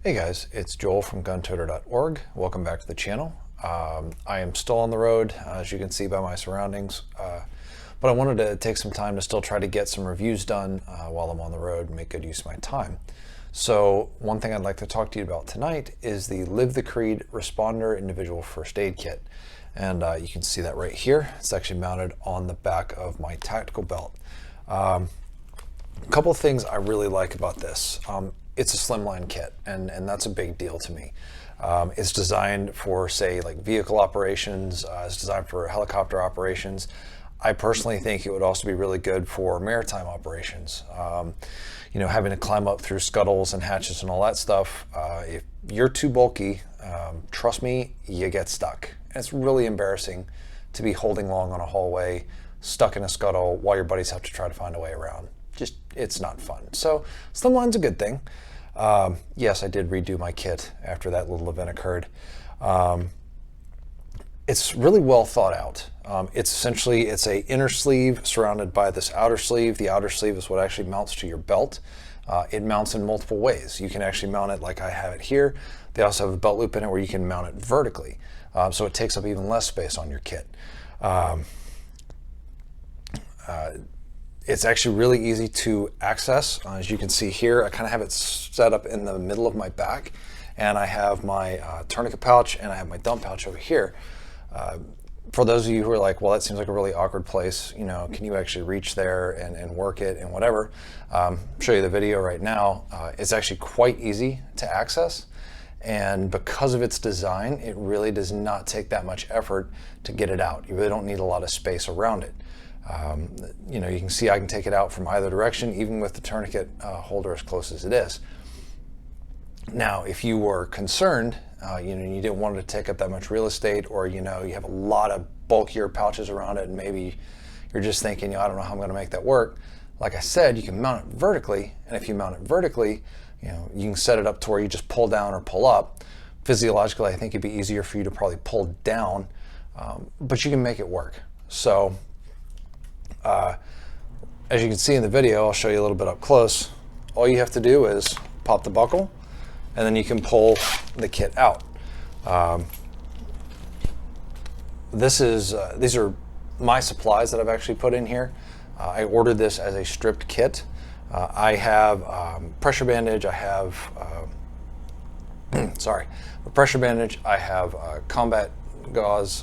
Hey guys, it's Joel from guntoter.org. Welcome back to the channel. I am still on the road, as you can see by my surroundings, but I wanted to take some time to still try to get some reviews done while I'm on the road and make good use of my time. So one thing I'd like to talk to you about tonight is the Live the Creed Responder Individual First Aid Kit. And you can see that right here. It's actually mounted on the back of my tactical belt. A couple of things I really like about this. It's a slimline kit, and that's a big deal to me. It's designed for, say, like vehicle operations. It's designed for helicopter operations. I personally think it would also be really good for maritime operations. You know, having to climb up through scuttles and hatches and all that stuff. If you're too bulky, trust me, you get stuck. And it's really embarrassing to be holding long on a hallway, stuck in a scuttle while your buddies have to try to find a way around. Just, it's not fun. So slimline's a good thing. Yes, I did redo my kit after that little event occurred. It's really well thought out. It's essentially, it's a inner sleeve surrounded by this outer sleeve. The outer sleeve is what actually mounts to your belt. It mounts in multiple ways. You can actually mount it like I have it here. They also have a belt loop in it where you can mount it vertically. So it takes up even less space on your kit. It's actually really easy to access. As you can see here, I kind of have it set up in the middle of my back, and I have my tourniquet pouch and I have my dump pouch over here. For those of you who are like, well, that seems like a really awkward place, you know, can you actually reach there and work it and whatever? Show you the video right now. It's actually quite easy to access, and because of its design, it really does not take that much effort to get it out. You really don't need a lot of space around it. You know, you can see I can take it out from either direction, even with the tourniquet holder as close as it is. Now, if you were concerned, you know, you didn't want it to take up that much real estate, or, you know, you have a lot of bulkier pouches around it, and maybe you're just thinking, you know, I don't know how I'm going to make that work. Like I said, you can mount it vertically, and if you mount it vertically, you know, you can set it up to where you just pull down or pull up. Physiologically, I think it'd be easier for you to probably pull down, but you can make it work. So, as you can see in the video, I'll show you a little bit up close. All you have to do is pop the buckle, and then you can pull the kit out. These are my supplies that I've actually put in here. I ordered this as a stripped kit. I have pressure bandage. I have sorry, a pressure bandage. I have combat gauze,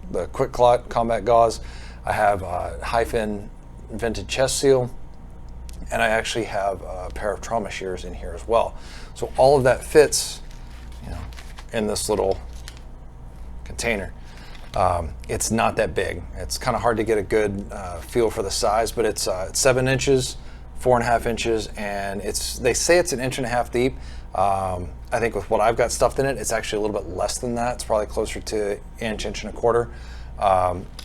the quick clot combat gauze. I have hyphen vented chest seal, and I actually have a pair of trauma shears in here as well. So all of that fits, you know, in this little container. It's not that big. It's kind of hard to get a good feel for the size, but it's 7 inches, 4.5 inches, and they say it's 1.5 inches deep. I think with what I've got stuffed in it, it's actually a little bit less than that. It's probably closer to inch and a quarter.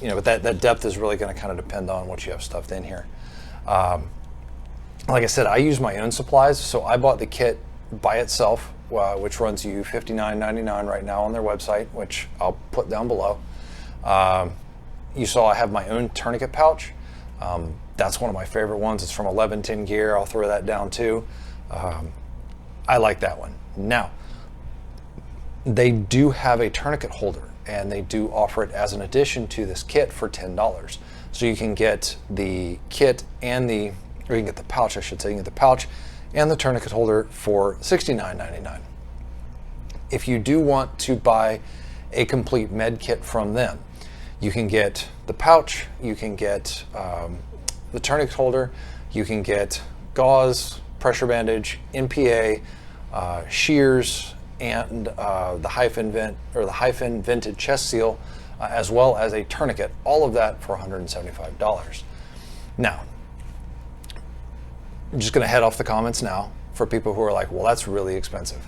You know, but that depth is really going to kind of depend on what you have stuffed in here. Like I said, I use my own supplies, so I bought the kit by itself, which runs you $59.99 right now on their website, which I'll put down below. You saw I have my own tourniquet pouch. That's one of my favorite ones. It's from 1110 Gear. I'll throw that down too. I like that one. Now, they do have a tourniquet holder, and they do offer it as an addition to this kit for $10. So you can get the kit and or you can get the pouch, I should say. You can get the pouch and the tourniquet holder for $69.99. If you do want to buy a complete med kit from them, you can get the pouch, you can get the tourniquet holder, you can get gauze, pressure bandage, NPA, shears, and the hyphen vented chest seal, as well as a tourniquet, all of that for $175. Now, I'm just going to head off the comments now for people who are like, well, that's really expensive.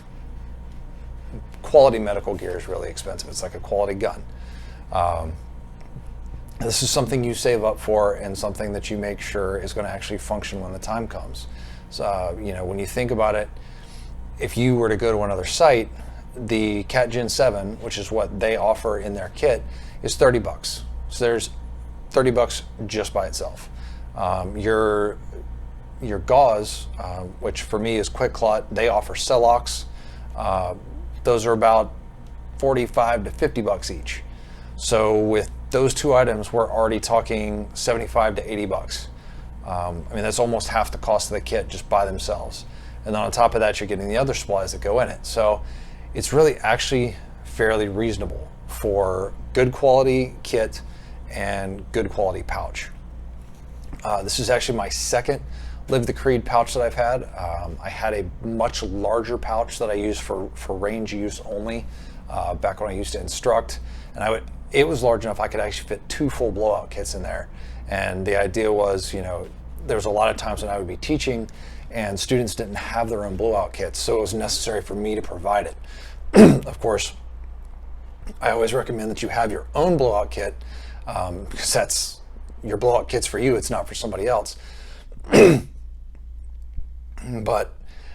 Quality medical gear is really expensive. It's like a quality gun. This is something you save up for, and something that you make sure is going to actually function when the time comes. So, you know, when you think about it, if you were to go to another site, the Cat Gen 7, which is what they offer in their kit, is $30. So there's $30 just by itself. Your gauze, which for me is Quick Clot, they offer Celox. Those are about 45 to 50 bucks each. So with those two items, we're already talking 75 to 80 bucks. I mean, that's almost half the cost of the kit just by themselves. And then on top of that, you're getting the other supplies that go in it. So it's really actually fairly reasonable for good quality kit and good quality pouch. This is actually my second Live the Creed pouch that I've had. I had a much larger pouch that I used for range use only back when I used to instruct, and it was large enough I could actually fit 2 full blowout kits in there. And the idea was, there was a lot of times when I would be teaching and students didn't have their own blowout kits, so it was necessary for me to provide it. Of course, I always recommend that you have your own blowout kit, because that's your blowout kit's for you, it's not for somebody else. But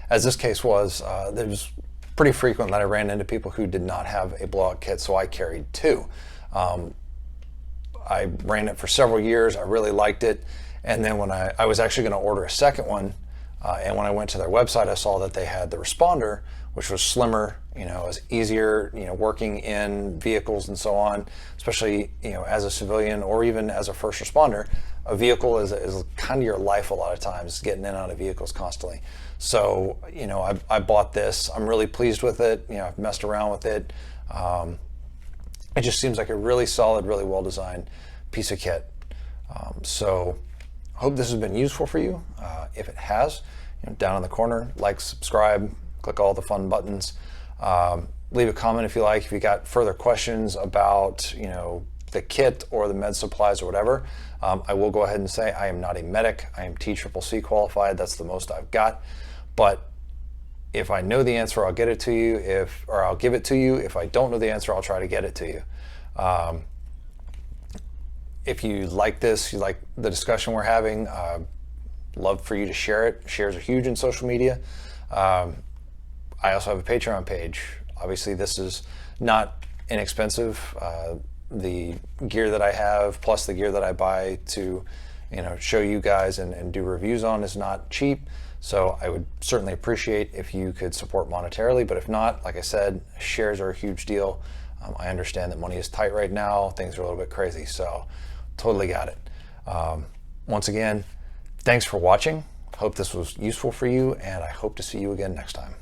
as this case was, it was pretty frequent that I ran into people who did not have a blowout kit, so I carried 2. I ran it for several years, I really liked it, and then when I was actually going to order a second one, and when I went to their website, I saw that they had the Responder, which was slimmer, it was easier, working in vehicles and so on, especially, as a civilian or even as a first responder. A vehicle is kind of your life a lot of times, getting in and out of vehicles constantly. So, I bought this. I'm really pleased with it. I've messed around with it. It just seems like a really solid, really well-designed piece of kit. So I hope this has been useful for you. If it has, down in the corner, like, subscribe, click all the fun buttons. Leave a comment if you like. If you got further questions about, the kit or the med supplies or whatever, I will go ahead and say I am not a medic. I am TCCC qualified. That's the most I've got. But if I know the answer, I'll get it to you. Or I'll give it to you. If I don't know the answer, I'll try to get it to you. If you like this, you like the discussion we're having, love for you to share it. Shares are huge in social media. I also have a Patreon page. Obviously, this is not inexpensive. The gear that I have, plus the gear that I buy to, show you guys and do reviews on, is not cheap. So I would certainly appreciate if you could support monetarily. But if not, like I said, shares are a huge deal. I understand that money is tight right now. Things are a little bit crazy. So totally got it. Once again, thanks for watching. Hope this was useful for you, and I hope to see you again next time.